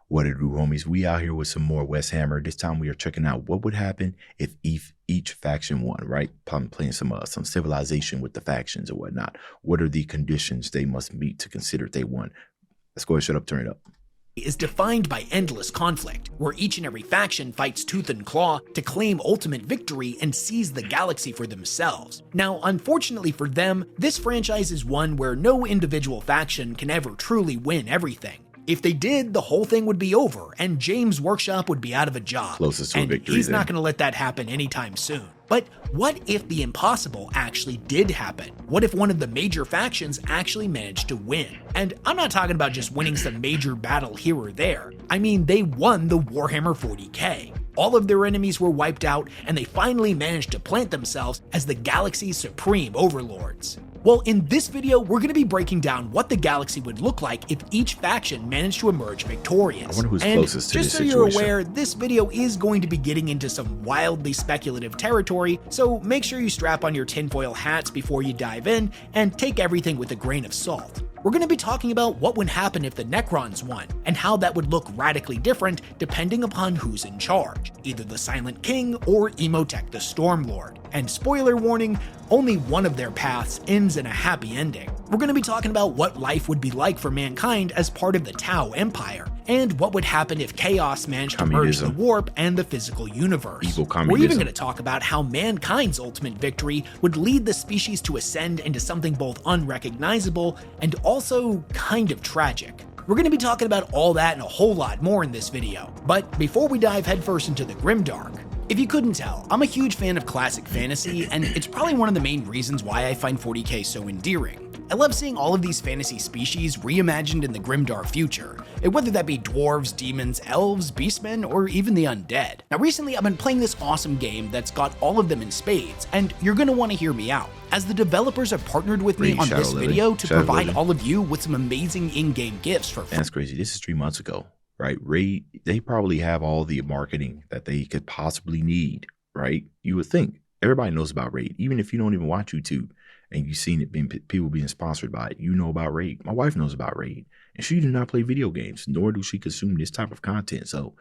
What it do, homies? We out here with some more Warhammer. This time we are checking out what would happen if each faction won, right? Probably playing some civilization with the factions or whatnot. What are the conditions they must meet to consider they won? Let's go ahead, shut up, turn it up. Is defined by endless conflict, where each and every faction fights tooth and claw to claim ultimate victory and seize the galaxy for themselves. Now, unfortunately for them, this franchise is one where no individual faction can ever truly win everything. If they did, the whole thing would be over, and James' workshop would be out of a job. Closest to a victory, he's not going to let that happen anytime soon. But what if the impossible actually did happen? What if one of the major factions actually managed to win? And I'm not talking about just winning some major battle here or there. I mean, they won the Warhammer 40K. All of their enemies were wiped out, and they finally managed to plant themselves as the galaxy's supreme overlords. Well, in this video, we're going to be breaking down what the galaxy would look like if each faction managed to emerge victorious. I wonder who's closest to this situation. Just so you're aware, this video is going to be getting into some wildly speculative territory, so make sure you strap on your tinfoil hats before you dive in, and take everything with a grain of salt. We're going to be talking about what would happen if the Necrons won, and how that would look radically different depending upon who's in charge, either the Silent King or Imhotep the Stormlord. And spoiler warning, only one of their paths ends in a happy ending. We're going to be talking about what life would be like for mankind as part of the Tau Empire, and what would happen if chaos managed to merge the warp and the physical universe. We're even going to talk about how mankind's ultimate victory would lead the species to ascend into something both unrecognizable and also kind of tragic. We're going to be talking about all that and a whole lot more in this video. But before we dive headfirst into the grimdark, if you couldn't tell, I'm a huge fan of classic fantasy, and it's probably one of the main reasons why I find 40K so endearing. I love seeing all of these fantasy species reimagined in the grimdark future, whether that be dwarves, demons, elves, beastmen, or even the undead. Now recently I've been playing this awesome game that's got all of them in spades, and you're going to want to hear me out, as the developers have partnered with me on this video to provide all of you with some amazing in-game gifts for free. That's crazy. This is 3 months ago. Right, Raid, they probably have all the marketing that they could possibly need, right? You would think everybody knows about Raid, even if you don't even watch YouTube and you've seen it being people being sponsored by it. You know about Raid. My wife knows about Raid, and she do not play video games, nor do she consume this type of content. So,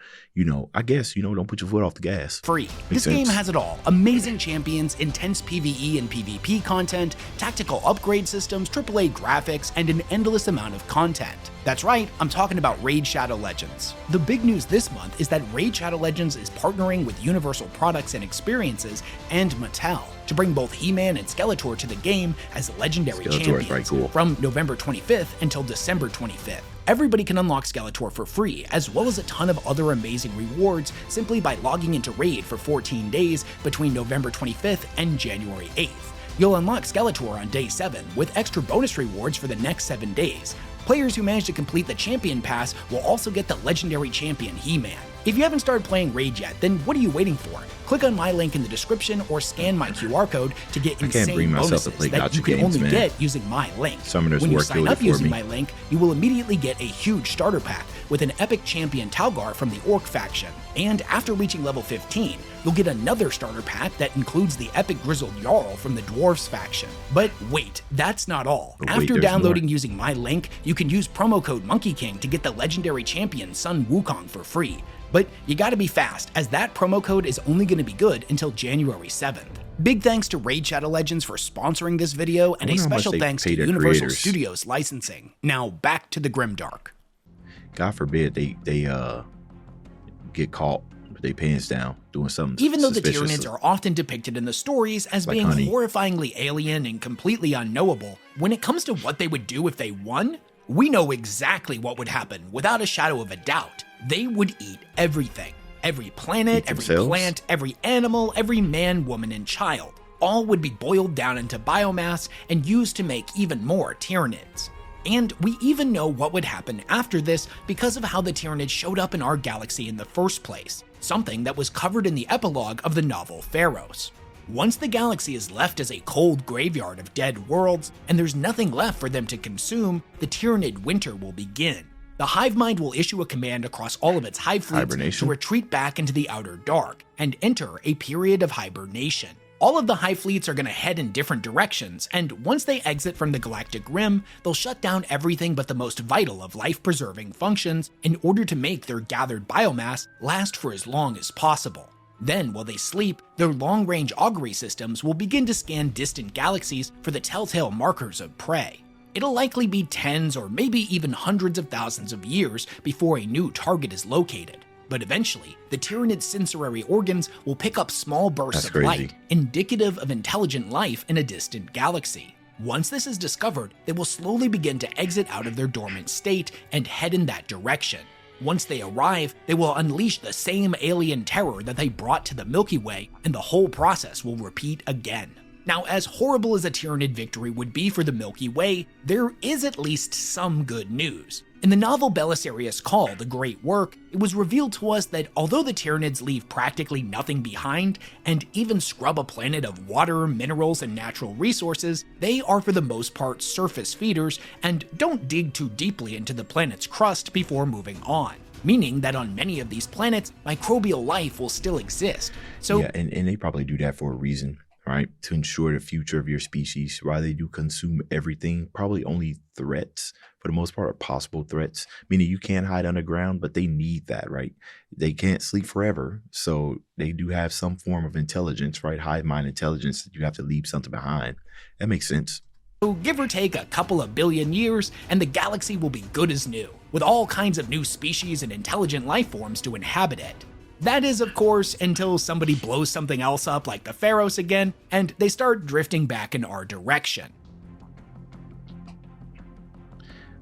I guess, don't put your foot off the gas. Free. This game has it all. Amazing champions, intense PvE and PvP content, tactical upgrade systems, AAA graphics, and an endless amount of content. That's right, I'm talking about Raid Shadow Legends. The big news this month is that Raid Shadow Legends is partnering with Universal Products and Experiences and Mattel to bring both He-Man and Skeletor to the game as legendary champions from November 25th until December 25th. Everybody can unlock Skeletor for free, as well as a ton of other amazing rewards simply by logging into Raid for 14 days between November 25th and January 8th. You'll unlock Skeletor on day 7 with extra bonus rewards for the next 7 days. Players who manage to complete the Champion Pass will also get the legendary champion He-Man. If you haven't started playing Raid yet, then what are you waiting for? Click on my link in the description or scan my QR code to get insane bonuses that you can only get using my link. When you sign up using my link, you will immediately get a huge starter pack with an epic champion Talgar from the Orc faction. And after reaching level 15, you'll get another starter pack that includes the epic Grizzled Jarl from the Dwarves faction. But wait, that's not all. After downloading using my link, you can use promo code Monkey King to get the legendary champion Sun Wukong for free. But you gotta be fast, as that promo code is only gonna be good until January 7th. Big thanks to Raid Shadow Legends for sponsoring this video, and a special thanks to Universal Studios licensing. Now back to the grimdark. God forbid they get caught with their pants down doing something. Even though the Tyranids are often depicted in the stories as being horrifyingly alien and completely unknowable, when it comes to what they would do if they won, we know exactly what would happen without a shadow of a doubt. They would eat everything. Every planet, every plant, every animal, every man, woman, and child. All would be boiled down into biomass and used to make even more Tyranids. And we even know what would happen after this because of how the Tyranids showed up in our galaxy in the first place, something that was covered in the epilogue of the novel Pharaohs. Once the galaxy is left as a cold graveyard of dead worlds, and there's nothing left for them to consume, the Tyranid winter will begin. The hive mind will issue a command across all of its hive fleets to retreat back into the outer dark and enter a period of hibernation. All of the Hive fleets are going to head in different directions, and once they exit from the galactic rim, they'll shut down everything but the most vital of life-preserving functions in order to make their gathered biomass last for as long as possible. Then, while they sleep, their long-range augury systems will begin to scan distant galaxies for the telltale markers of prey. It'll likely be tens or maybe even hundreds of thousands of years before a new target is located. But eventually, the Tyranid sensory organs will pick up small bursts of light, indicative of intelligent life in a distant galaxy. Once this is discovered, they will slowly begin to exit out of their dormant state and head in that direction. Once they arrive, they will unleash the same alien terror that they brought to the Milky Way, and the whole process will repeat again. Now, as horrible as a Tyranid victory would be for the Milky Way, there is at least some good news. In the novel Belisarius' Call, The Great Work, it was revealed to us that although the Tyranids leave practically nothing behind, and even scrub a planet of water, minerals, and natural resources, they are for the most part surface feeders and don't dig too deeply into the planet's crust before moving on. Meaning that on many of these planets, microbial life will still exist. So yeah, and they probably do that for a reason, right? To ensure the future of your species. While they do consume everything, probably only threats, for the most part, are possible threats. Meaning you can't hide underground, but they need that, right? They can't sleep forever. So they do have some form of intelligence, right? Hive mind intelligence that you have to leave something behind. That makes sense. So give or take a couple of billion years, and the galaxy will be good as new, with all kinds of new species and intelligent life forms to inhabit it. That is, of course, until somebody blows something else up like the Pharos again, and they start drifting back in our direction.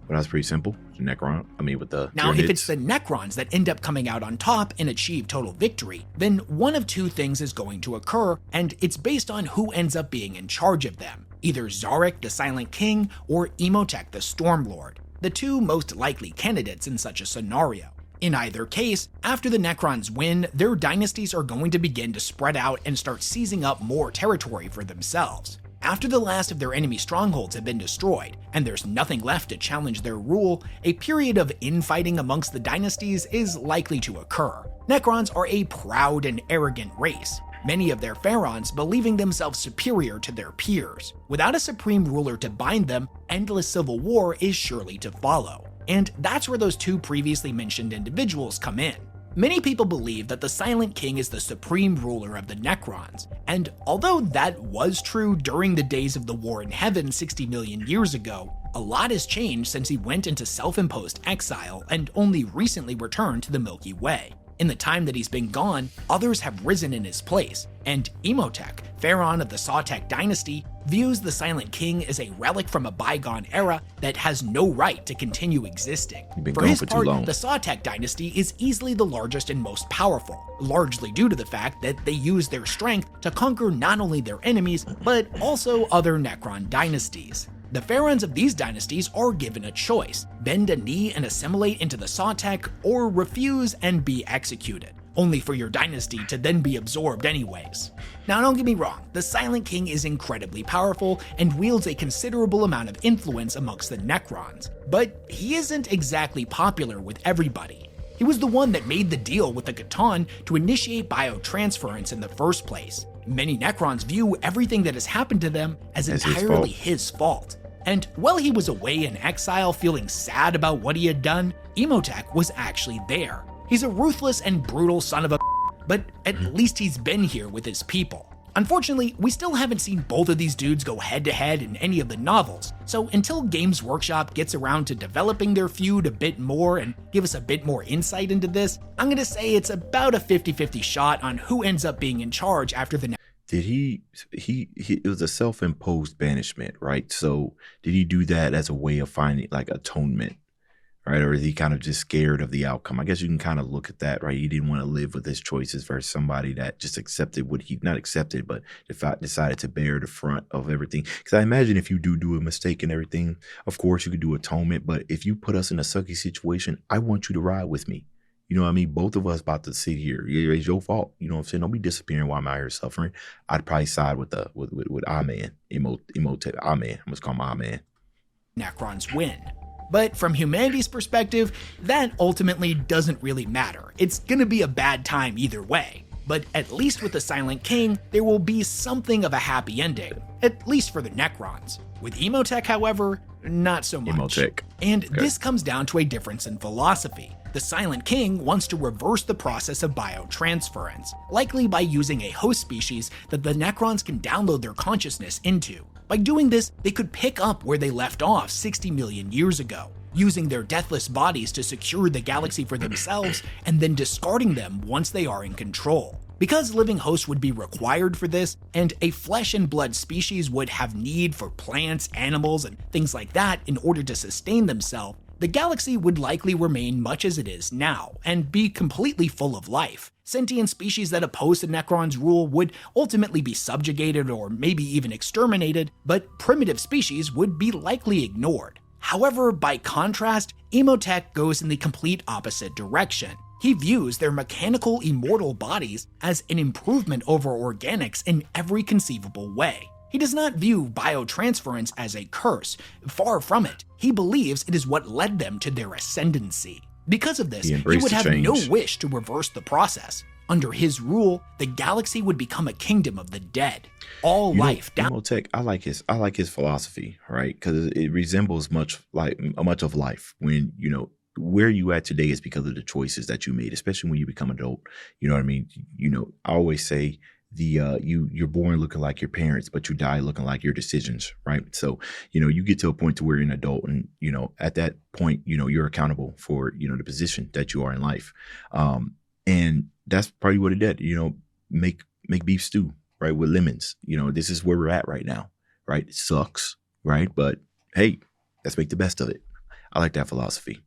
But that's pretty simple. Necron, with the Now, Tyranids. if it's the Necrons that end up coming out on top and achieve total victory, then one of two things is going to occur, and it's based on who ends up being in charge of them. Either Zarek, the Silent King, or Imhotep, the Stormlord, the two most likely candidates in such a scenario. In either case, after the Necrons win, their dynasties are going to begin to spread out and start seizing up more territory for themselves. After the last of their enemy strongholds have been destroyed, and there's nothing left to challenge their rule, a period of infighting amongst the dynasties is likely to occur. Necrons are a proud and arrogant race, many of their pharaohs believing themselves superior to their peers. Without a supreme ruler to bind them, endless civil war is surely to follow. And that's where those two previously mentioned individuals come in. Many people believe that the Silent King is the supreme ruler of the Necrons, and although that was true during the days of the War in Heaven 60 million years ago, a lot has changed since he went into self-imposed exile and only recently returned to the Milky Way. In the time that he's been gone, others have risen in his place, and Imhotep, pharaoh of the Sautek dynasty, views the Silent King as a relic from a bygone era that has no right to continue existing. For his part, the Sautek dynasty is easily the largest and most powerful, largely due to the fact that they use their strength to conquer not only their enemies, but also other Necron dynasties. The pharaohs of these dynasties are given a choice: bend a knee and assimilate into the Sautek, or refuse and be executed, only for your dynasty to then be absorbed anyways. Now don't get me wrong, the Silent King is incredibly powerful and wields a considerable amount of influence amongst the Necrons, but he isn't exactly popular with everybody. He was the one that made the deal with the Catan to initiate biotransference in the first place. Many Necrons view everything that has happened to them as entirely his fault. And while he was away in exile feeling sad about what he had done, Imhotep was actually there. He's a ruthless and brutal son of a but at least he's been here with his people. Unfortunately, we still haven't seen both of these dudes go head-to-head in any of the novels, so until Games Workshop gets around to developing their feud a bit more and give us a bit more insight into this, I'm gonna say it's about a 50-50 shot on who ends up being in charge after the Did he it was a self-imposed banishment, right? So did he do that as a way of finding like atonement, right? Or is he kind of just scared of the outcome? I guess you can kind of look at that, right? He didn't want to live with his choices versus somebody that just accepted what he, not accepted, but decided to bear the front of everything. Because I imagine if you do a mistake and everything, of course you could do atonement, but if you put us in a sucky situation, I want you to ride with me. You know what I mean? Both of us about to sit here. It's your fault. You know what I'm saying? Don't be disappearing while I'm out here suffering. I'd probably side with Amen. Imhotep. Amen. I'm just call him Amen. Necrons win. But from humanity's perspective, that ultimately doesn't really matter. It's gonna be a bad time either way. But at least with the Silent King, there will be something of a happy ending, at least for the Necrons. With Imhotep, however, not so much. Imhotep. And this comes down to a difference in philosophy. The Silent King wants to reverse the process of biotransference, likely by using a host species that the Necrons can download their consciousness into. By doing this, they could pick up where they left off 60 million years ago, using their deathless bodies to secure the galaxy for themselves and then discarding them once they are in control. Because living hosts would be required for this, and a flesh and blood species would have need for plants, animals, and things like that in order to sustain themselves, the galaxy would likely remain much as it is now, and be completely full of life. Sentient species that oppose the Necrons' rule would ultimately be subjugated or maybe even exterminated, but primitive species would be likely ignored. However, by contrast, Imhotep goes in the complete opposite direction. He views their mechanical immortal bodies as an improvement over organics in every conceivable way. He does not view biotransference as a curse. Far from it. He believes it is what led them to their ascendancy. Because of this, he would have no wish to reverse the process. Under his rule, the galaxy would become a kingdom of the dead. All life down. Imhotep, I like his philosophy, right? Because it resembles much of life. When where you at today is because of the choices that you made, especially when you become adult. You know what I mean? I always say you're born looking like your parents, but you die looking like your decisions, right? So, you get to a point to where you're an adult, and, at that point, you're accountable for, the position that you are in life. And that's probably what it did, make beef stew, right? With lemons. This is where we're at right now, right? It sucks, right? But hey, let's make the best of it. I like that philosophy.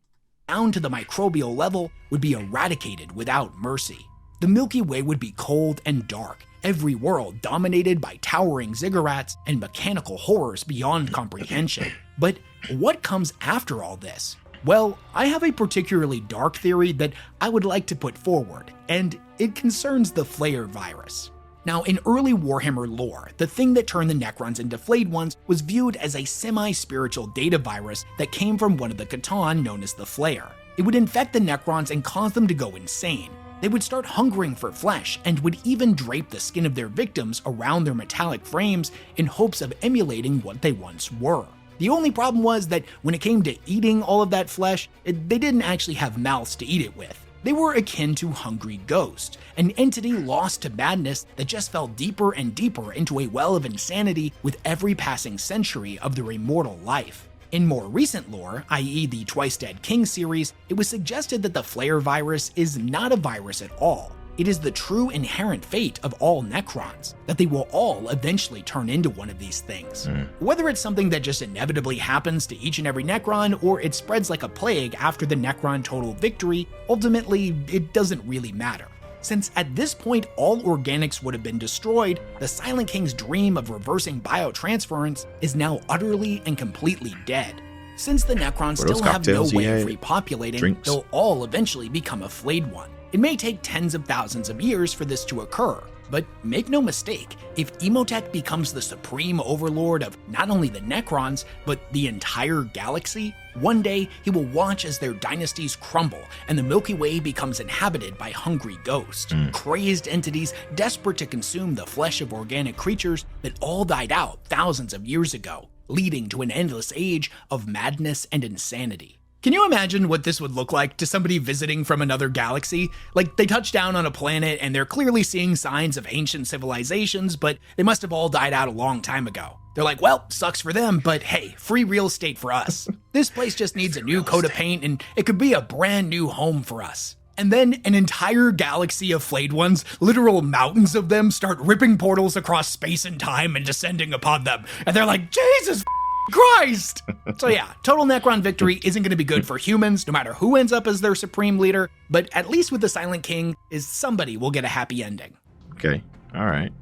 Down to the microbial level would be eradicated without mercy. The Milky Way would be cold and dark, every world dominated by towering ziggurats and mechanical horrors beyond comprehension. But what comes after all this? Well, I have a particularly dark theory that I would like to put forward, and it concerns the Flare virus. Now, in early Warhammer lore, the thing that turned the Necrons into Flayed Ones was viewed as a semi-spiritual data virus that came from one of the Catan known as the Flare. It would infect the Necrons and cause them to go insane. They would start hungering for flesh and would even drape the skin of their victims around their metallic frames in hopes of emulating what they once were. The only problem was that when it came to eating all of that flesh, they didn't actually have mouths to eat it with. They were akin to hungry ghosts, an entity lost to madness that just fell deeper and deeper into a well of insanity with every passing century of their immortal life. In more recent lore, i.e. the Twice Dead King series, it was suggested that the Flare virus is not a virus at all. It is the true inherent fate of all Necrons, that they will all eventually turn into one of these things. Whether it's something that just inevitably happens to each and every Necron, or it spreads like a plague after the Necron total victory, ultimately, it doesn't really matter. Since at this point all organics would have been destroyed, the Silent King's dream of reversing biotransference is now utterly and completely dead. Since the Necrons still have no way of repopulating, they'll all eventually become a Flayed One. It may take tens of thousands of years for this to occur, but make no mistake, if Imhotep becomes the supreme overlord of not only the Necrons, but the entire galaxy, one day he will watch as their dynasties crumble and the Milky Way becomes inhabited by hungry ghosts, crazed entities desperate to consume the flesh of organic creatures that all died out thousands of years ago, leading to an endless age of madness and insanity. Can you imagine what this would look like to somebody visiting from another galaxy? Like, they touch down on a planet and they're clearly seeing signs of ancient civilizations, but they must have all died out a long time ago. They're like, well, sucks for them, but hey, free real estate for us. This place just needs a new coat of paint and it could be a brand new home for us. And then an entire galaxy of Flayed Ones, literal mountains of them, start ripping portals across space and time and descending upon them. And they're like, Jesus Christ! So yeah, total Necron victory isn't going to be good for humans, no matter who ends up as their supreme leader, but at least with the Silent King, is somebody will get a happy ending. Okay, alright.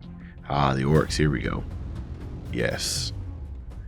The orcs, here we go. Yes.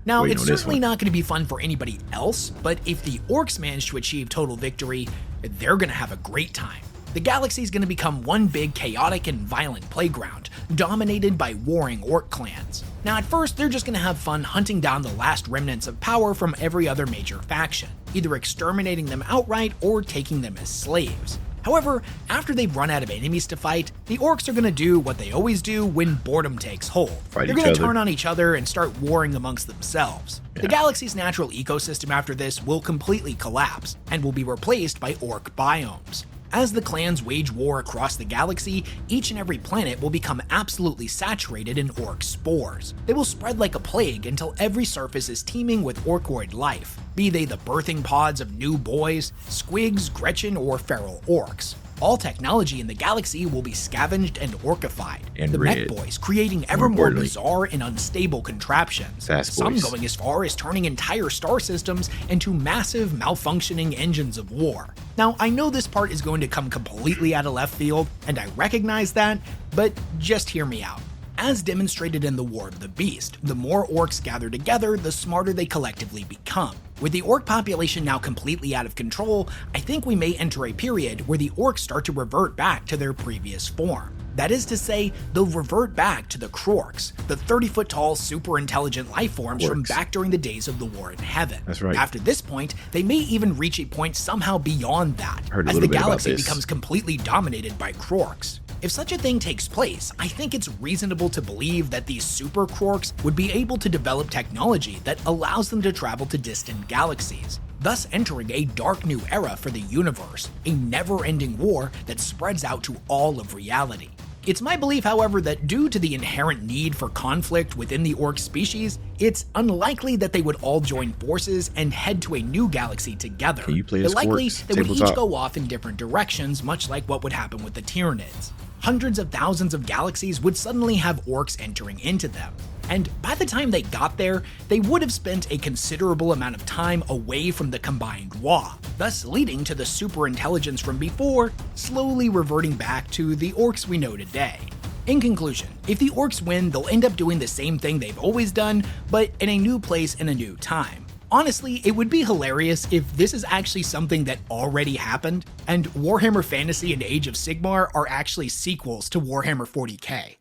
Now, it's certainly not going to be fun for anybody else, but if the orcs manage to achieve total victory, they're going to have a great time. The galaxy is going to become one big chaotic and violent playground, dominated by warring orc clans. Now at first, they're just going to have fun hunting down the last remnants of power from every other major faction, either exterminating them outright or taking them as slaves. However, after they've run out of enemies to fight, the orcs are going to do what they always do when boredom takes hold. They're going to turn on each other and start warring amongst themselves. Yeah. The galaxy's natural ecosystem after this will completely collapse, and will be replaced by orc biomes. As the clans wage war across the galaxy, each and every planet will become absolutely saturated in orc spores. They will spread like a plague until every surface is teeming with orcoid life, be they the birthing pods of new boys, squigs, Gretchen, or feral orcs. All technology in the galaxy will be scavenged and orcified, and the mech boys creating ever more bizarre and unstable contraptions, some going as far as turning entire star systems into massive malfunctioning engines of war. Now, I know this part is going to come completely out of left field, and I recognize that, but just hear me out. As demonstrated in the War of the Beast, the more orcs gather together, the smarter they collectively become. With the orc population now completely out of control, I think we may enter a period where the orcs start to revert back to their previous form. That is to say, they'll revert back to the Krorks, the 30-foot tall, super intelligent life forms from back during the days of the War in Heaven. That's right. After this point, they may even reach a point somehow beyond that, as the galaxy becomes completely dominated by Krorks. If such a thing takes place, I think it's reasonable to believe that these super Krorks would be able to develop technology that allows them to travel to distant galaxies, thus entering a dark new era for the universe, a never-ending war that spreads out to all of reality. It's my belief, however, that due to the inherent need for conflict within the orc species, it's unlikely that they would all join forces and head to a new galaxy together. Can you play as likely orcs? They would each go off in different directions, much like what would happen with the Tyranids. Hundreds of thousands of galaxies would suddenly have orcs entering into them. And by the time they got there, they would have spent a considerable amount of time away from the combined Wa, thus leading to the superintelligence from before slowly reverting back to the orcs we know today. In conclusion, if the orcs win, they'll end up doing the same thing they've always done, but in a new place and a new time. Honestly, it would be hilarious if this is actually something that already happened, and Warhammer Fantasy and Age of Sigmar are actually sequels to Warhammer 40K.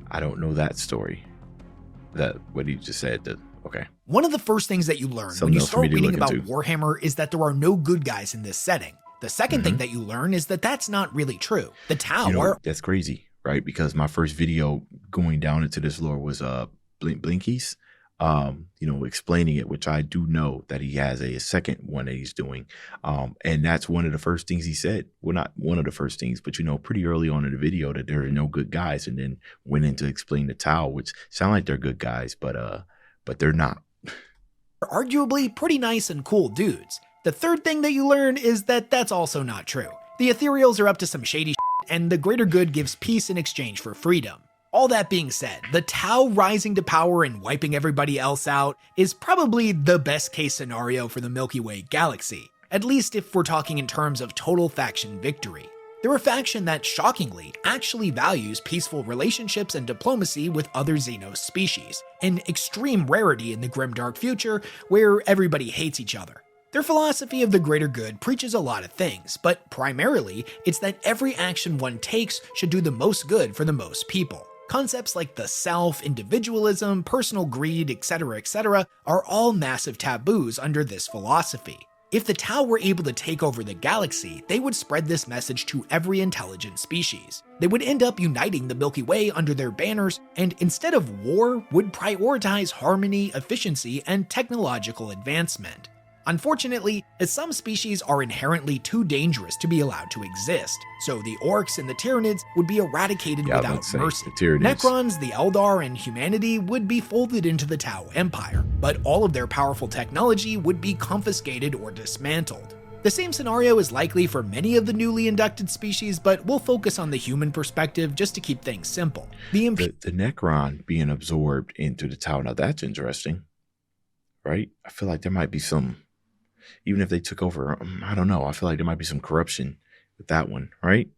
I don't know that story. What you just said. Okay. One of the first things that you learn when you start reading about Warhammer is that there are no good guys in this setting. The second thing that you learn is that that's not really true. The Tau are... That's crazy, right? Because my first video going down into this lore was Blinkies. Explaining it, which I do know that he has a second one that he's doing. And that's one of the first things he said. Well, not one of the first things, but pretty early on in the video that there are no good guys, and then went in to explain the Tau, which sound like they're good guys, but they're not. Arguably pretty nice and cool dudes. The third thing that you learn is that that's also not true. The Ethereals are up to some shady shit, and the greater good gives peace in exchange for freedom. All that being said, the Tau rising to power and wiping everybody else out is probably the best case scenario for the Milky Way galaxy, at least if we're talking in terms of total faction victory. They're a faction that, shockingly, actually values peaceful relationships and diplomacy with other Xenos species, an extreme rarity in the grimdark future where everybody hates each other. Their philosophy of the greater good preaches a lot of things, but primarily, it's that every action one takes should do the most good for the most people. Concepts like the self, individualism, personal greed, etc., are all massive taboos under this philosophy. If the Tau were able to take over the galaxy, they would spread this message to every intelligent species. They would end up uniting the Milky Way under their banners, and instead of war, would prioritize harmony, efficiency, and technological advancement. Unfortunately, some species are inherently too dangerous to be allowed to exist, so the orcs and the Tyranids would be eradicated without mercy. Necrons, the Eldar, and humanity would be folded into the Tau Empire, but all of their powerful technology would be confiscated or dismantled. The same scenario is likely for many of the newly inducted species, but we'll focus on the human perspective just to keep things simple. The Necron being absorbed into the Tau, now that's interesting, right? I feel like there might be some... Even if they took over, I don't know. I feel like there might be some corruption with that one, right?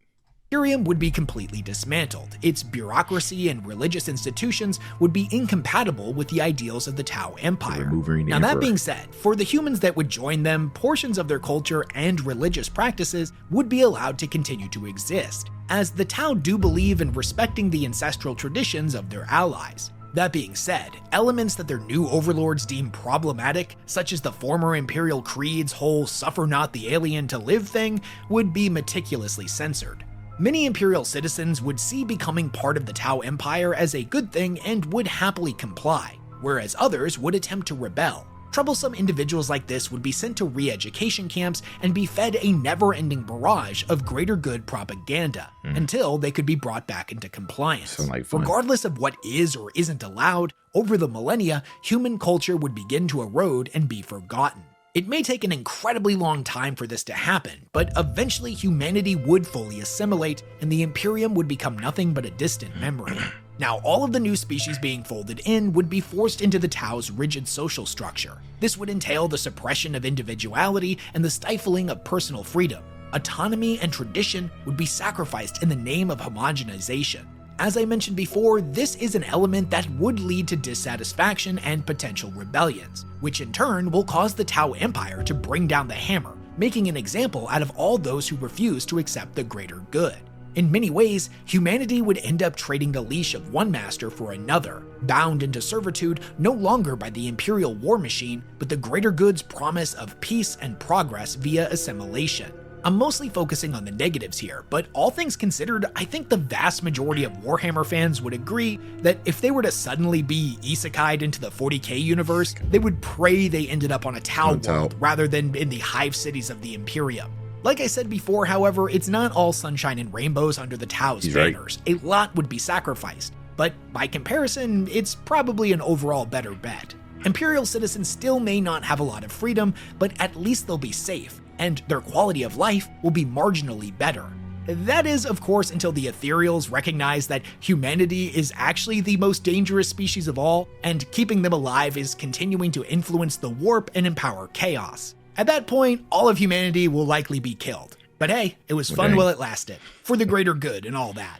Imperium would be completely dismantled. Its bureaucracy and religious institutions would be incompatible with the ideals of the Tau Empire. Now that being said, for the humans that would join them, portions of their culture and religious practices would be allowed to continue to exist, as the Tau do believe in respecting the ancestral traditions of their allies. That being said, elements that their new overlords deem problematic, such as the former Imperial Creed's whole "suffer not the alien to live" thing, would be meticulously censored. Many Imperial citizens would see becoming part of the Tau Empire as a good thing and would happily comply, whereas others would attempt to rebel. Troublesome individuals like this would be sent to re-education camps and be fed a never-ending barrage of greater good propaganda until they could be brought back into compliance. Sound like fun. Regardless of what is or isn't allowed, over the millennia, human culture would begin to erode and be forgotten. It may take an incredibly long time for this to happen, but eventually humanity would fully assimilate, and the Imperium would become nothing but a distant memory. Now, all of the new species being folded in would be forced into the Tau's rigid social structure. This would entail the suppression of individuality and the stifling of personal freedom. Autonomy and tradition would be sacrificed in the name of homogenization. As I mentioned before, this is an element that would lead to dissatisfaction and potential rebellions, which in turn will cause the Tau Empire to bring down the hammer, making an example out of all those who refuse to accept the greater good. In many ways, humanity would end up trading the leash of one master for another, bound into servitude no longer by the Imperial war machine, but the greater good's promise of peace and progress via assimilation. I'm mostly focusing on the negatives here, but all things considered, I think the vast majority of Warhammer fans would agree that if they were to suddenly be isekai'd into the 40K universe, they would pray they ended up on a Tau world rather than in the hive cities of the Imperium. Like I said before, however, it's not all sunshine and rainbows under the Tau's banners. A lot would be sacrificed, but by comparison, it's probably an overall better bet. Imperial citizens still may not have a lot of freedom, but at least they'll be safe, and their quality of life will be marginally better. That is, of course, until the Ethereals recognize that humanity is actually the most dangerous species of all, and keeping them alive is continuing to influence the warp and empower chaos. At that point, all of humanity will likely be killed. But hey, it was fun while it lasted, for the greater good and all that.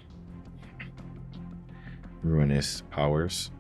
Ruinous powers.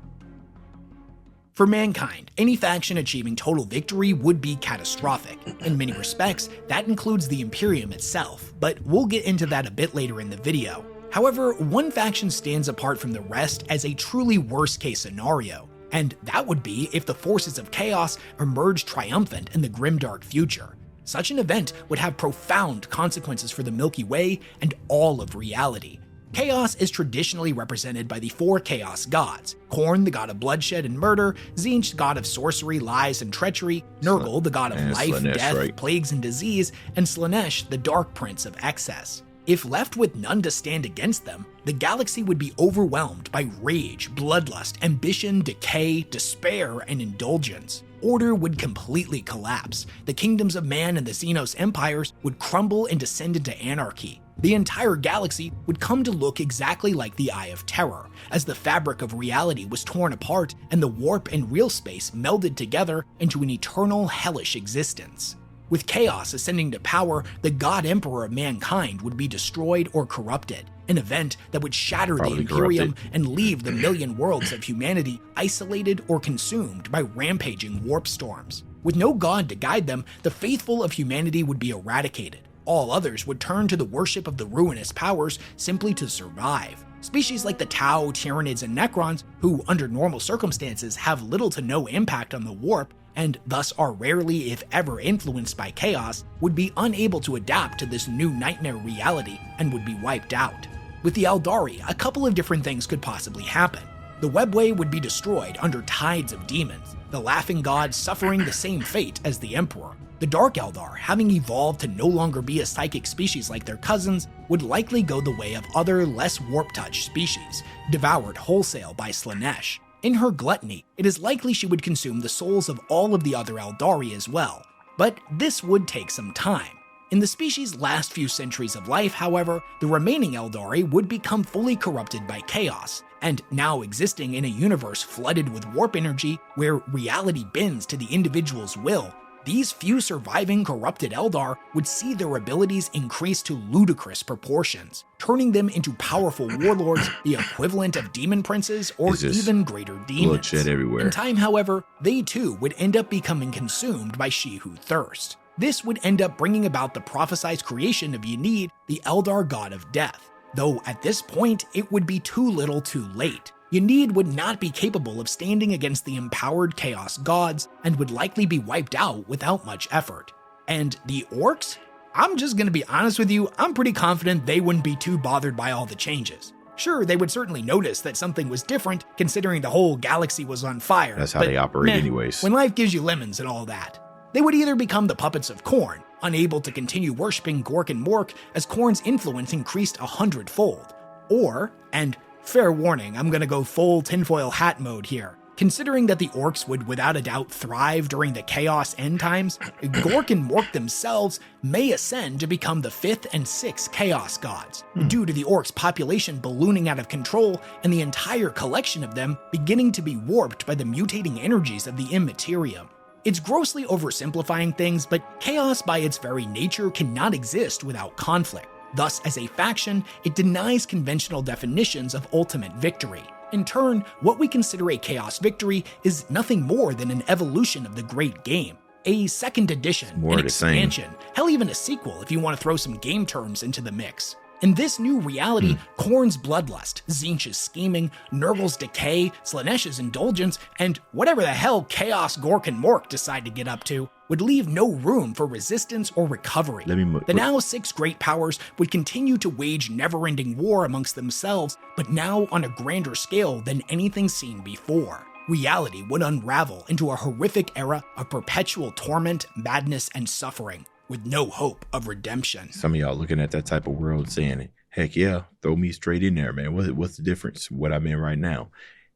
For mankind, any faction achieving total victory would be catastrophic. In many respects, that includes the Imperium itself, but we'll get into that a bit later in the video. However, one faction stands apart from the rest as a truly worst-case scenario, and that would be if the forces of chaos emerge triumphant in the grimdark future. Such an event would have profound consequences for the Milky Way and all of reality. Chaos is traditionally represented by the four chaos gods: Khorne, the god of bloodshed and murder; Tzeentch, god of sorcery, lies, and treachery; Nurgle, the god of life, Slaanesh, death, plagues, and disease; and Slaanesh, the dark prince of excess. If left with none to stand against them, the galaxy would be overwhelmed by rage, bloodlust, ambition, decay, despair, and indulgence. Order would completely collapse. The kingdoms of man and the Xenos empires would crumble and descend into anarchy. The entire galaxy would come to look exactly like the Eye of Terror, as the fabric of reality was torn apart and the warp and real space melded together into an eternal hellish existence. With chaos ascending to power, the God Emperor of mankind would be destroyed or corrupted, an event that would shatter the Imperium and leave the million worlds of humanity isolated or consumed by rampaging warp storms. With no god to guide them, the faithful of humanity would be eradicated. All others would turn to the worship of the ruinous powers simply to survive. Species like the Tau, Tyranids, and Necrons, who under normal circumstances have little to no impact on the warp, and thus are rarely if ever influenced by chaos, would be unable to adapt to this new nightmare reality and would be wiped out. With the Eldari, a couple of different things could possibly happen. The webway would be destroyed under tides of demons, the Laughing God suffering the same fate as the Emperor. The Dark Eldar, having evolved to no longer be a psychic species like their cousins, would likely go the way of other less warp-touched species, devoured wholesale by Slaanesh. In her gluttony, it is likely she would consume the souls of all of the other Eldari as well, but this would take some time. In the species' last few centuries of life, however, the remaining Eldari would become fully corrupted by chaos, and now existing in a universe flooded with warp energy where reality bends to the individual's will, these few surviving corrupted Eldar would see their abilities increase to ludicrous proportions, turning them into powerful warlords, the equivalent of demon princes, or even greater demons. Bloodshed everywhere. In time, however, they too would end up becoming consumed by She Who Thirsts. This would end up bringing about the prophesied creation of Ynid, the Eldar god of death, though at this point it would be too little too late. Ynid would not be capable of standing against the empowered Chaos gods and would likely be wiped out without much effort. And the orcs? I'm just gonna be honest with you, I'm pretty confident they wouldn't be too bothered by all the changes. Sure, they would certainly notice that something was different, considering the whole galaxy was on fire. That's how they operate anyways. When life gives you lemons and all that. They would either become the puppets of Khorne, unable to continue worshipping Gork and Mork as Khorne's influence increased 100-fold, or, and fair warning, I'm gonna go full tinfoil hat mode here. Considering that the orcs would without a doubt thrive during the Chaos end times, Gork and Mork themselves may ascend to become the 5th and 6th Chaos gods, due to the orcs' population ballooning out of control and the entire collection of them beginning to be warped by the mutating energies of the Imperium. It's grossly oversimplifying things, but Chaos by its very nature cannot exist without conflict. Thus, as a faction, it denies conventional definitions of ultimate victory. In turn, what we consider a Chaos victory is nothing more than an evolution of the great game. A second edition, an expansion, hell even a sequel if you want to throw some game terms into the mix. In this new reality, Khorne's bloodlust, Tzeentch's scheming, Nurgle's decay, Slaaneish's indulgence, and whatever the hell Chaos Gork and Mork decide to get up to, would leave no room for resistance or recovery. The now 6 great powers would continue to wage never-ending war amongst themselves, but now on a grander scale than anything seen before. Reality would unravel into a horrific era of perpetual torment, madness, and suffering, with no hope of redemption. Some of y'all looking at that type of world saying, heck yeah, throw me straight in there, man. What's the difference? What I'm in right now?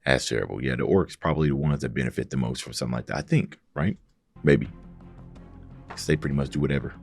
That's terrible. Yeah, the orcs probably the ones that benefit the most from something like that, I think, right? Maybe. Because they pretty much do whatever.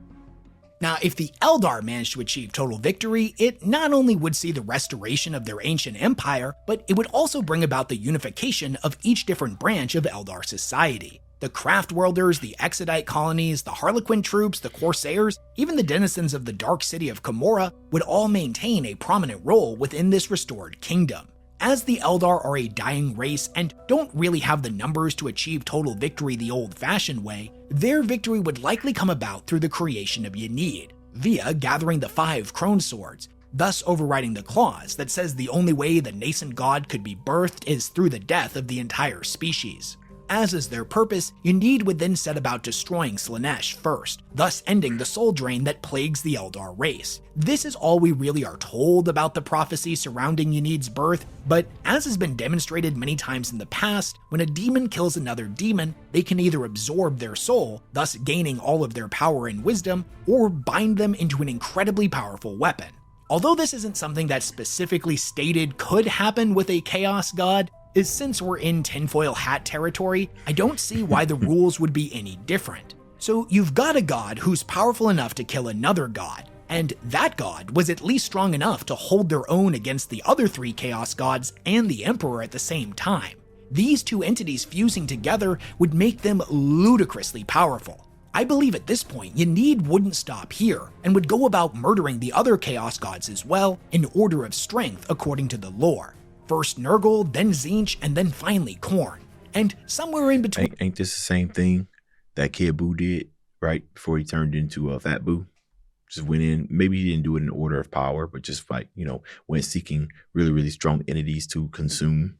Now, if the Eldar managed to achieve total victory, it not only would see the restoration of their ancient empire, but it would also bring about the unification of each different branch of Eldar society. The Craftworlders, the Exodite colonies, the Harlequin troops, the Corsairs, even the denizens of the Dark City of Camorra would all maintain a prominent role within this restored kingdom. As the Eldar are a dying race and don't really have the numbers to achieve total victory the old-fashioned way, their victory would likely come about through the creation of Ynid, via gathering the 5 Crone Swords, thus overriding the clause that says the only way the nascent god could be birthed is through the death of the entire species. As is their purpose, Ynid would then set about destroying Slaanesh first, thus ending the soul drain that plagues the Eldar race. This is all we really are told about the prophecy surrounding Ynid's birth, but as has been demonstrated many times in the past, when a demon kills another demon, they can either absorb their soul, thus gaining all of their power and wisdom, or bind them into an incredibly powerful weapon. Although this isn't something that specifically stated could happen with a Chaos God, since we're in tinfoil hat territory, I don't see why the rules would be any different. So you've got a god who's powerful enough to kill another god, and that god was at least strong enough to hold their own against the other 3 Chaos gods and the Emperor at the same time. These 2 entities fusing together would make them ludicrously powerful. I believe at this point, Ynid wouldn't stop here, and would go about murdering the other Chaos gods as well, in order of strength according to the lore. First Nurgle, then Tzeentch, and then finally Khorne. And somewhere in between... Ain't this the same thing that Kid Buu did, right? Before he turned into a Fat Buu? Just went in, maybe he didn't do it in order of power, but just like, went seeking really, really strong entities to consume.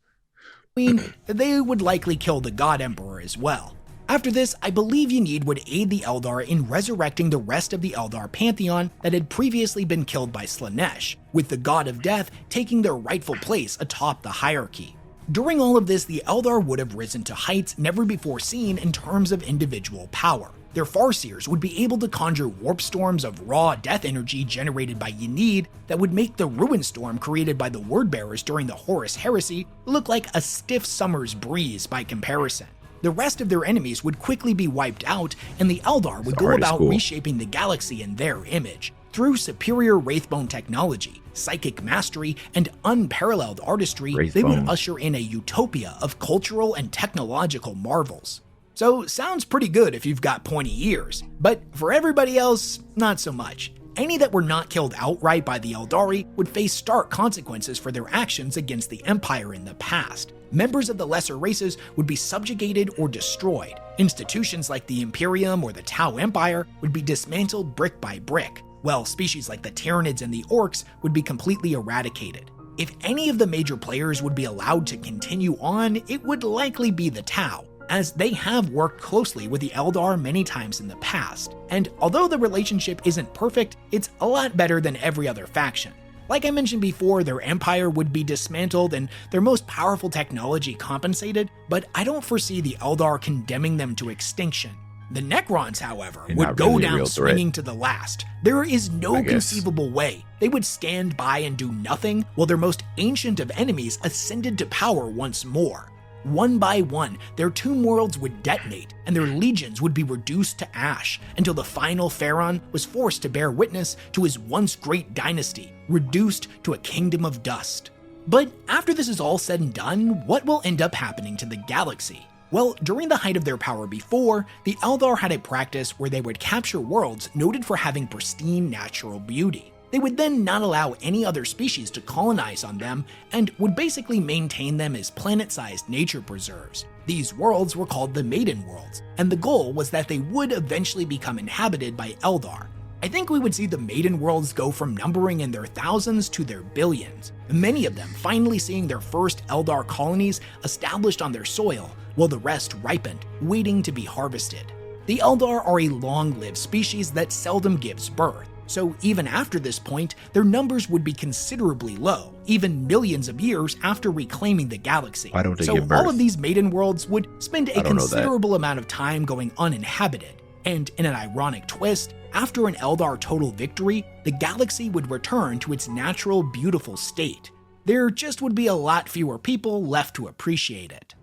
They would likely kill the God Emperor as well. After this, I believe Ynid would aid the Eldar in resurrecting the rest of the Eldar pantheon that had previously been killed by Slaanesh, with the God of Death taking their rightful place atop the hierarchy. During all of this, the Eldar would have risen to heights never before seen in terms of individual power. Their Farseers would be able to conjure warp storms of raw death energy generated by Ynid that would make the Ruin Storm created by the Wordbearers during the Horus Heresy look like a stiff summer's breeze by comparison. The rest of their enemies would quickly be wiped out, and the Eldar would go about reshaping the galaxy in their image. Through superior Wraithbone technology, psychic mastery, and unparalleled artistry, they would usher in a utopia of cultural and technological marvels. So, sounds pretty good if you've got pointy ears, but for everybody else, not so much. Any that were not killed outright by the Eldari would face stark consequences for their actions against the Empire in the past. Members of the lesser races would be subjugated or destroyed. Institutions like the Imperium or the Tau Empire would be dismantled brick by brick, while species like the Tyranids and the Orcs would be completely eradicated. If any of the major players would be allowed to continue on, it would likely be the Tau, as they have worked closely with the Eldar many times in the past, and although the relationship isn't perfect, it's a lot better than every other faction. Like I mentioned before, their empire would be dismantled and their most powerful technology compensated, but I don't foresee the Eldar condemning them to extinction. The Necrons, however, would go down swinging to the last. There is no conceivable way they would stand by and do nothing while their most ancient of enemies ascended to power once more. One by one, their tomb worlds would detonate, and their legions would be reduced to ash until the final Pharaon was forced to bear witness to his once great dynasty, reduced to a kingdom of dust. But after this is all said and done, what will end up happening to the galaxy? Well, during the height of their power before, the Eldar had a practice where they would capture worlds noted for having pristine natural beauty. They would then not allow any other species to colonize on them and would basically maintain them as planet-sized nature preserves. These worlds were called the Maiden Worlds, and the goal was that they would eventually become inhabited by Eldar. I think we would see the Maiden Worlds go from numbering in their thousands to their billions, many of them finally seeing their first Eldar colonies established on their soil, while the rest ripened, waiting to be harvested. The Eldar are a long-lived species that seldom gives birth, so even after this point, their numbers would be considerably low, even millions of years after reclaiming the galaxy. Why don't they so give birth? All of these Maiden Worlds would spend a considerable amount of time going uninhabited, and in an ironic twist, after an Eldar total victory, the galaxy would return to its natural, beautiful state. There just would be a lot fewer people left to appreciate it.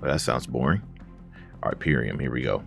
Well, that sounds boring. All right, Imperium, here we go.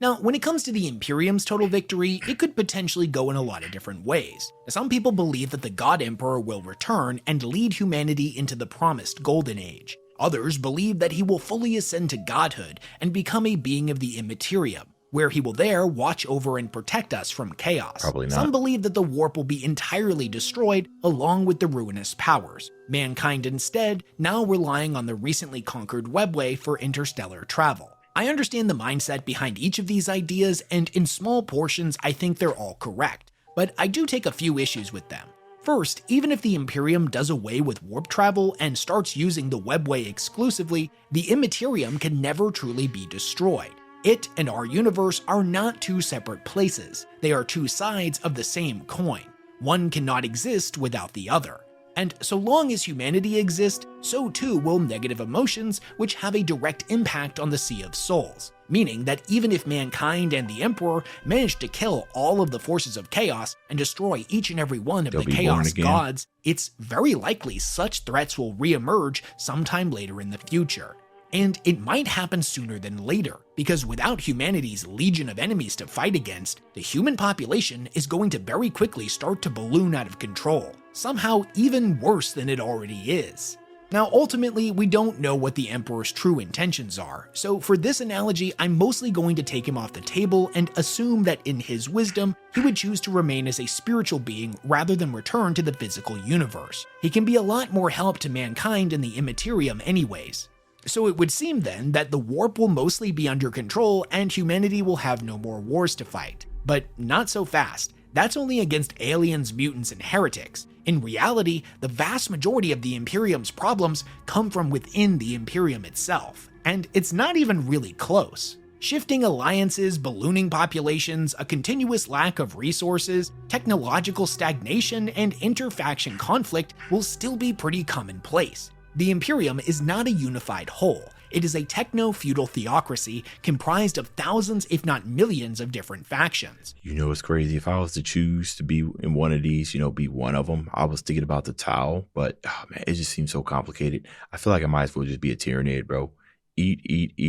Now, when it comes to the Imperium's total victory, it could potentially go in a lot of different ways. Some people believe that the God Emperor will return and lead humanity into the promised Golden Age. Others believe that he will fully ascend to godhood and become a being of the Imperium, where he will there watch over and protect us from chaos. Probably not. Some believe that the warp will be entirely destroyed along with the ruinous powers. Mankind instead now relying on the recently conquered webway for interstellar travel. I understand the mindset behind each of these ideas, and in small portions I think they're all correct, but I do take a few issues with them. First, even if the Imperium does away with warp travel and starts using the webway exclusively, the Immaterium can never truly be destroyed. It and our universe are not two separate places. They are two sides of the same coin. One cannot exist without the other. And so long as humanity exists, so too will negative emotions, which have a direct impact on the Sea of Souls. Meaning that even if mankind and the Emperor manage to kill all of the forces of chaos and destroy each and every one of the chaos gods, it's very likely such threats will re-emerge sometime later in the future. And it might happen sooner than later, because without humanity's legion of enemies to fight against, the human population is going to very quickly start to balloon out of control, somehow even worse than it already is. Now ultimately, we don't know what the Emperor's true intentions are, so for this analogy, I'm mostly going to take him off the table and assume that in his wisdom, he would choose to remain as a spiritual being rather than return to the physical universe. He can be a lot more help to mankind in the Immaterium anyways. So it would seem then that the warp will mostly be under control and humanity will have no more wars to fight. But not so fast. That's only against aliens, mutants, and heretics. In reality, the vast majority of the Imperium's problems come from within the Imperium itself, and it's not even really close. Shifting alliances, ballooning populations, a continuous lack of resources, technological stagnation, and interfaction conflict will still be pretty commonplace. The Imperium is not a unified whole. It is a techno-feudal theocracy comprised of thousands, if not millions, of different factions. You know, it's crazy. If I was to choose to be in one of these, be one of them, I was thinking about the Tau, but man, it just seems so complicated. I feel like I might as well just be a Tyranid, bro. Eat,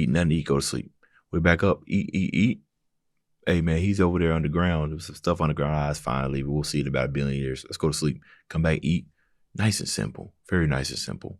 nothing to eat, go to sleep. Wake back up, eat. Hey, man, he's over there on the ground. There's some stuff on the ground. It's fine, leave it. We'll see it in about 1 billion years. Let's go to sleep. Come back, eat. Nice and simple. Very nice and simple.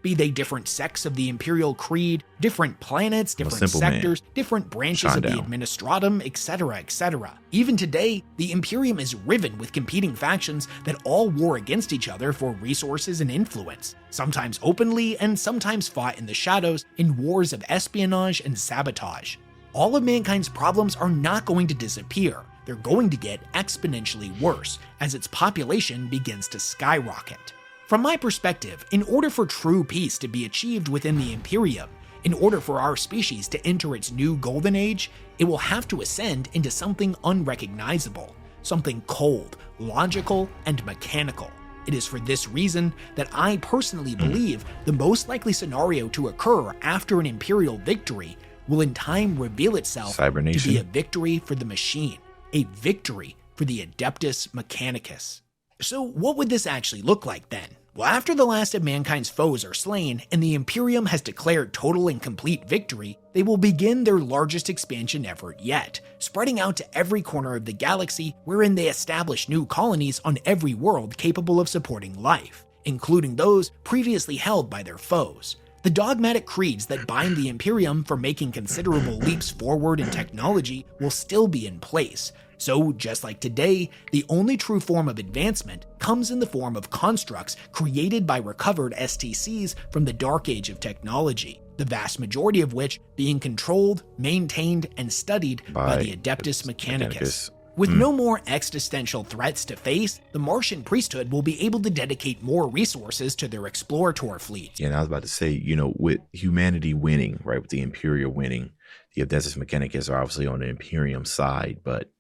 Be they different sects of the Imperial Creed, different planets, different sectors, different branches of the Administratum, etc., etc. Even today, the Imperium is riven with competing factions that all war against each other for resources and influence, sometimes openly and sometimes fought in the shadows in wars of espionage and sabotage. All of mankind's problems are not going to disappear. they're going to get exponentially worse as its population begins to skyrocket. From my perspective, in order for true peace to be achieved within the Imperium, in order for our species to enter its new golden age, it will have to ascend into something unrecognizable, something cold, logical, and mechanical. It is for this reason that I personally believe the most likely scenario to occur after an Imperial victory will in time reveal itself to be a victory for the machine, a victory for the Adeptus Mechanicus. So what would this actually look like then? Well, after the last of mankind's foes are slain and the Imperium has declared total and complete victory, they will begin their largest expansion effort yet, spreading out to every corner of the galaxy, wherein they establish new colonies on every world capable of supporting life, including those previously held by their foes. The dogmatic creeds that bind the Imperium for making considerable leaps forward in technology will still be in place. So, just like today, the only true form of advancement comes in the form of constructs created by recovered STCs from the dark age of technology, the vast majority of which being controlled, maintained, and studied by the Adeptus Mechanicus. With no more existential threats to face, the Martian priesthood will be able to dedicate more resources to their explorator fleet. Yeah, and I was about to say, with humanity winning, right, with the Imperium winning, the Adeptus Mechanicus are obviously on the Imperium side, but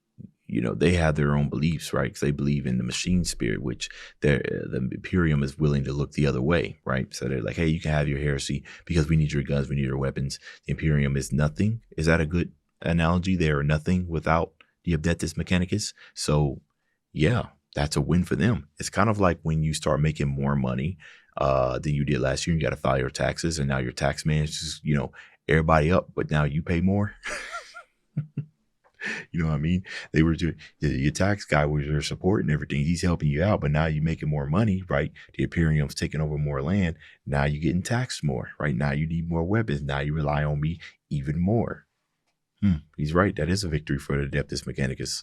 they have their own beliefs, right? Because they believe in the machine spirit, which the Imperium is willing to look the other way, right? So they're like, hey, you can have your heresy because we need your guns, we need your weapons. The Imperium is nothing. Is that a good analogy? They are nothing without the Adeptus Mechanicus. So yeah, that's a win for them. It's kind of like when you start making more money than you did last year, you got to file your taxes, and now your tax man is just, everybody up, but now you pay more. You know what I mean? They were doing, your tax guy was your support and everything. He's helping you out, but now you're making more money, right? The Imperium's taking over more land. Now you're getting taxed more, right? Now you need more weapons. Now you rely on me even more. He's right. That is a victory for the Adeptus Mechanicus.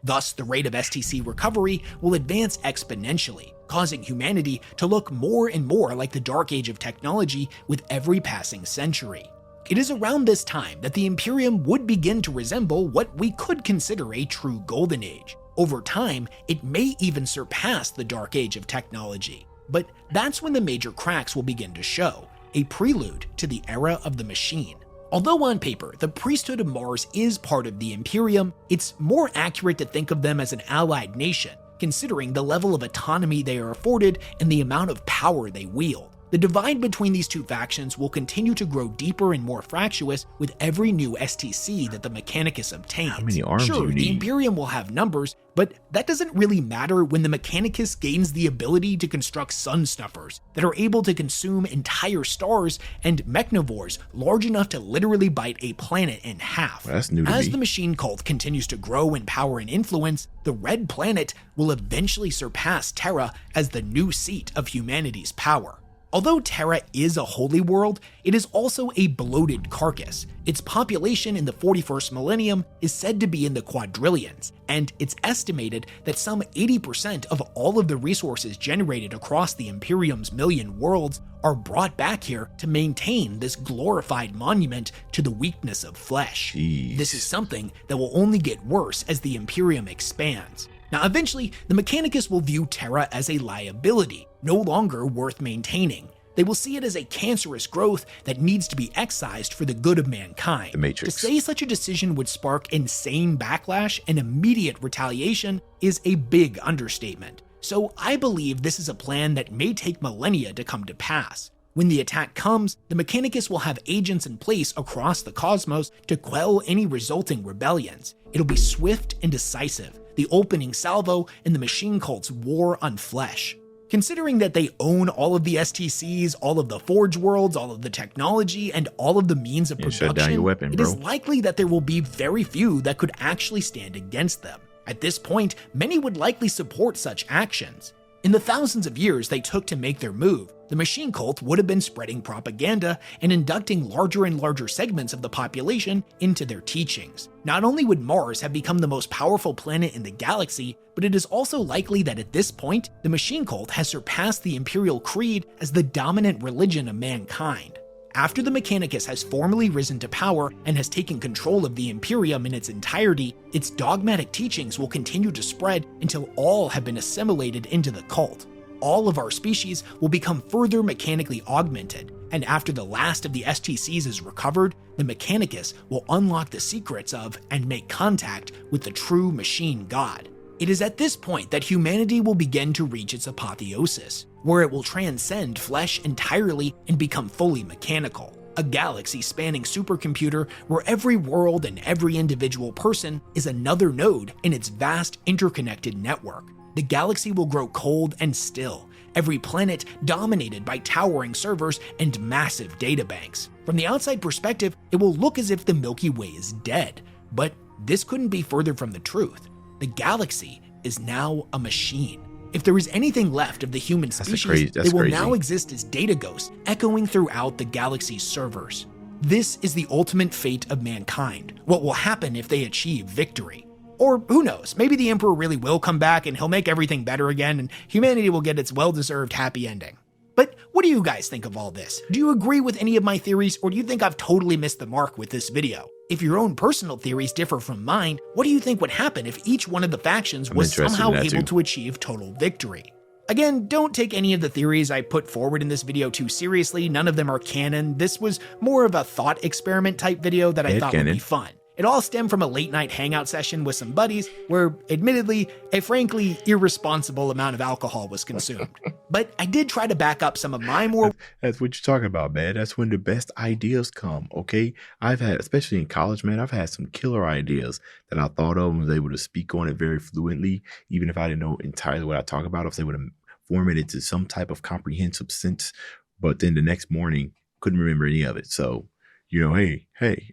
Thus, the rate of STC recovery will advance exponentially, causing humanity to look more and more like the Dark Age of technology with every passing century. It is around this time that the Imperium would begin to resemble what we could consider a true Golden Age. Over time, it may even surpass the Dark Age of technology. But that's when the major cracks will begin to show, a prelude to the era of the machine. Although on paper, the priesthood of Mars is part of the Imperium, it's more accurate to think of them as an allied nation, considering the level of autonomy they are afforded and the amount of power they wield. The divide between these two factions will continue to grow deeper and more fractious with every new STC that the Mechanicus obtains. How many arms do you need? The Imperium will have numbers, but that doesn't really matter when the Mechanicus gains the ability to construct sun snuffers that are able to consume entire stars and mechnivores large enough to literally bite a planet in half. Well, that's new to me. As the machine cult continues to grow in power and influence, the Red Planet will eventually surpass Terra as the new seat of humanity's power. Although Terra is a holy world, it is also a bloated carcass. Its population in the 41st millennium is said to be in the quadrillions, and it's estimated that some 80% of all of the resources generated across the Imperium's million worlds are brought back here to maintain this glorified monument to the weakness of flesh. Jeez. This is something that will only get worse as the Imperium expands. Now, eventually, the Mechanicus will view Terra as a liability, no longer worth maintaining. They will see it as a cancerous growth that needs to be excised for the good of mankind. The Matrix. To say such a decision would spark insane backlash and immediate retaliation is a big understatement. So I believe this is a plan that may take millennia to come to pass. When the attack comes, the Mechanicus will have agents in place across the cosmos to quell any resulting rebellions. It'll be swift and decisive, the opening salvo in the machine cult's war on flesh. Considering that they own all of the STCs, all of the Forge worlds, all of the technology, and all of the means of production, shut down your weapon, it is likely that there will be very few that could actually stand against them. At this point, many would likely support such actions. In the thousands of years they took to make their move, the machine cult would have been spreading propaganda and inducting larger and larger segments of the population into their teachings. Not only would Mars have become the most powerful planet in the galaxy, but it is also likely that at this point, the machine cult has surpassed the Imperial Creed as the dominant religion of mankind. After the Mechanicus has formally risen to power and has taken control of the Imperium in its entirety, its dogmatic teachings will continue to spread until all have been assimilated into the cult. All of our species will become further mechanically augmented, and after the last of the STCs is recovered, the Mechanicus will unlock the secrets of and make contact with the true machine god. It is at this point that humanity will begin to reach its apotheosis, where it will transcend flesh entirely and become fully mechanical. A galaxy-spanning supercomputer where every world and every individual person is another node in its vast interconnected network. The galaxy will grow cold and still, every planet dominated by towering servers and massive databanks. From the outside perspective, it will look as if the Milky Way is dead, but this couldn't be further from the truth. The galaxy is now a machine. If there is anything left of the human species, they will now exist as data ghosts, echoing throughout the galaxy's servers. This is the ultimate fate of mankind, what will happen if they achieve victory. Or who knows, maybe the Emperor really will come back and he'll make everything better again and humanity will get its well-deserved happy ending. But what do you guys think of all this? Do you agree with any of my theories, or do you think I've totally missed the mark with this video? If your own personal theories differ from mine, what do you think would happen if each one of the factions was somehow able to achieve total victory? Again, don't take any of the theories I put forward in this video too seriously. None of them are canon. This was more of a thought experiment type video that I thought would be fun. It all stemmed from a late night hangout session with some buddies where, admittedly, a frankly irresponsible amount of alcohol was consumed. But I did try to back up some of my more... That's what you're talking about, man. That's when the best ideas come, okay? I've had, especially in college, man, I've had some killer ideas that I thought of and was able to speak on it very fluently, even if I didn't know entirely what I talk about. I was able to form it into some type of comprehensive sense, but then the next morning, couldn't remember any of it. So... you know, hey,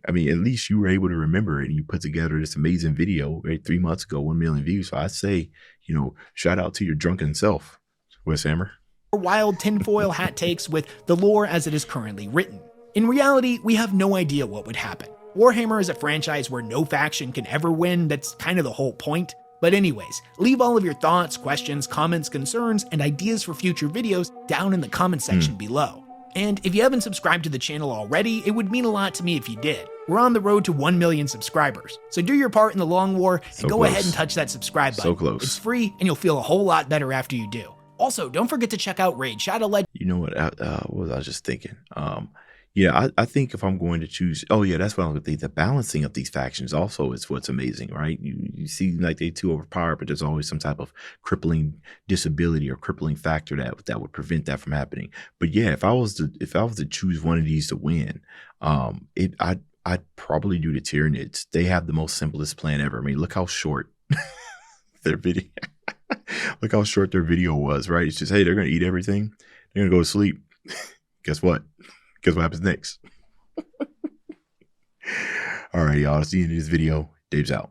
I mean, at least you were able to remember it and you put together this amazing video, right? 3 months ago, 1 million views. So I'd say, you know, shout out to your drunken self, Wes Hammer. Wild tinfoil hat takes with the lore as it is currently written. In reality, we have no idea what would happen. Warhammer is a franchise where no faction can ever win. That's kind of the whole point. But anyways, leave all of your thoughts, questions, comments, concerns, and ideas for future videos down in the comment section below. And if you haven't subscribed to the channel already, it would mean a lot to me if you did. We're on the road to 1 million subscribers, so do your part in the long war and go ahead and touch that subscribe button. So close. It's free and you'll feel a whole lot better after you do. Also, don't forget to check out Raid Shadow Legends. You know what? What was I just thinking? Yeah, I think if I'm going to choose, oh yeah, that's what I'm going to think. The balancing of these factions also is what's amazing, right? You see like they too overpowered, but there's always some type of crippling disability or crippling factor that would prevent that from happening. But yeah, if I was to choose one of these to win, I'd probably do the Tyranids. They have the most simplest plan ever. I mean, look how short their video, look how short their video was, right? It's just, hey, they're going to eat everything. They're going to go to sleep. Guess what? Guess what happens next? All right, y'all. See you in this video. Dave's out.